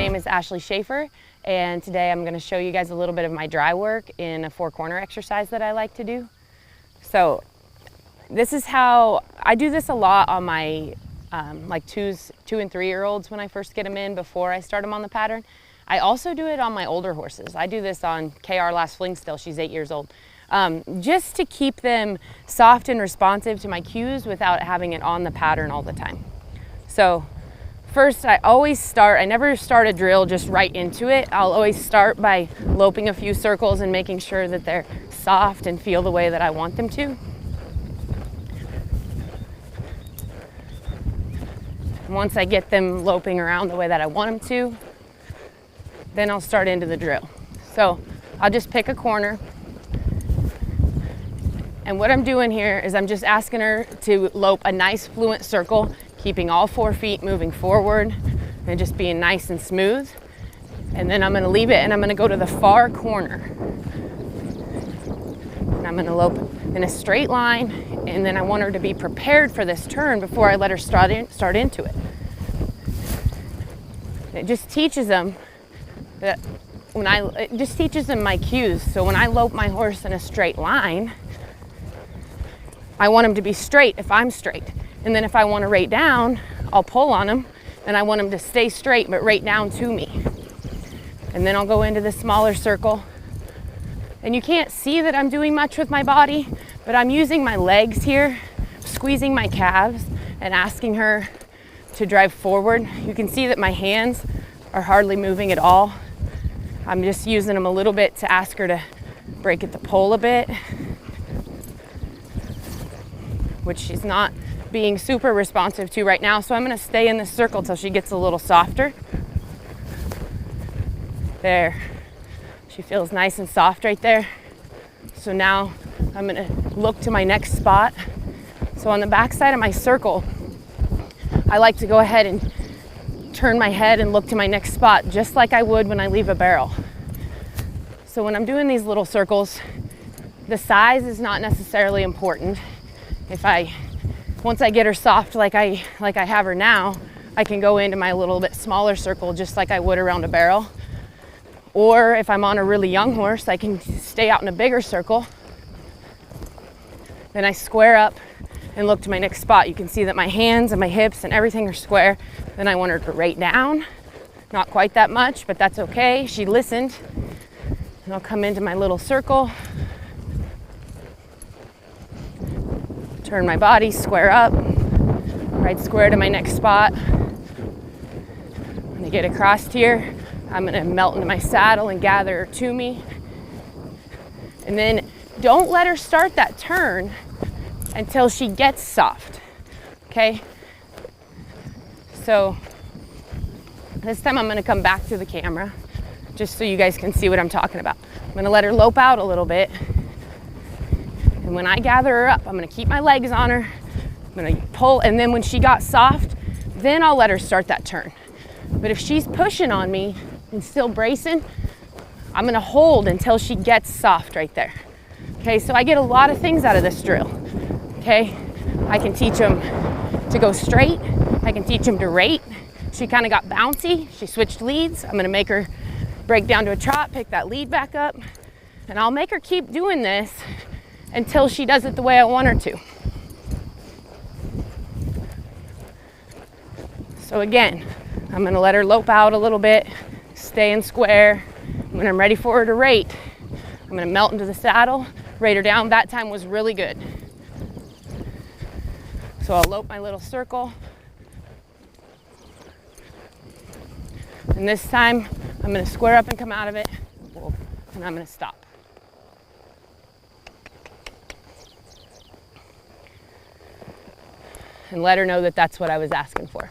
name is Schafer, and today I'm going to show you guys a little bit of my dry work in a four-corner exercise that I like to do. So this is how I do this a lot on my like 2 and 3 year olds when I first get them in before I start them on the pattern. I also do it on my older horses. I do this on KR Last Fling still, she's 8 years old. Just to keep them soft and responsive to my cues without having it on the pattern all the time. So first, I never start a drill just right into it. I'll always start by loping a few circles and making sure that they're soft and feel the way that I want them to. Once I get them loping around the way that I want them to, then I'll start into the drill. So I'll just pick a corner. And what I'm doing here is I'm just asking her to lope a nice fluent circle, keeping all 4 feet moving forward and just being nice and smooth. And then I'm going to leave it and I'm going to go to the far corner. And I'm going to lope in a straight line, and then I want her to be prepared for this turn before I let her start into it. It just teaches them that it just teaches them my cues. So when I lope my horse in a straight line, I want him to be straight if I'm straight. And then if I want to rate down, I'll pull on him, and I want him to stay straight but rate down to me. And then I'll go into the smaller circle. And you can't see that I'm doing much with my body, but I'm using my legs here, squeezing my calves and asking her to drive forward. You can see that my hands are hardly moving at all. I'm just using them a little bit to ask her to break at the pole a bit, which she's not being super responsive to right now. So I'm going to stay in this circle till she gets a little softer. There. She feels nice and soft right there. So now I'm going to look to my next spot. So on the back side of my circle, I like to go ahead and turn my head and look to my next spot, just like I would when I leave a barrel. So when I'm doing these little circles, the size is not necessarily important. Once I get her soft like I have her now, I can go into my little bit smaller circle just like I would around a barrel. Or if I'm on a really young horse, I can stay out in a bigger circle. Then I square up and look to my next spot. You can see that my hands and my hips and everything are square. Then I want her to rate down. Not quite that much, but that's okay. She listened. And I'll come into my little circle. Turn my body, square up. Right square to my next spot. When I get across here, I'm going to melt into my saddle and gather her to me. And then don't let her start that turn until she gets soft. Okay? So this time I'm going to come back to the camera just so you guys can see what I'm talking about. I'm going to let her lope out a little bit. And when I gather her up, I'm going to keep my legs on her. I'm going to pull, and then when she got soft, then I'll let her start that turn. But if she's pushing on me and still bracing, I'm going to hold until she gets soft right there. Okay, so I get a lot of things out of this drill. Okay, I can teach them to go straight. I can teach them to rate. She kind of got bouncy. She switched leads. I'm going to make her break down to a trot, pick that lead back up, and I'll make her keep doing this until she does it the way I want her to. So again, I'm going to let her lope out a little bit, stay in square. When I'm ready for her to rate, I'm going to melt into the saddle, rate her down. That time was really good. So I'll lope my little circle. And this time, I'm going to square up and come out of it, and I'm going to stop. And let her know that that's what I was asking for.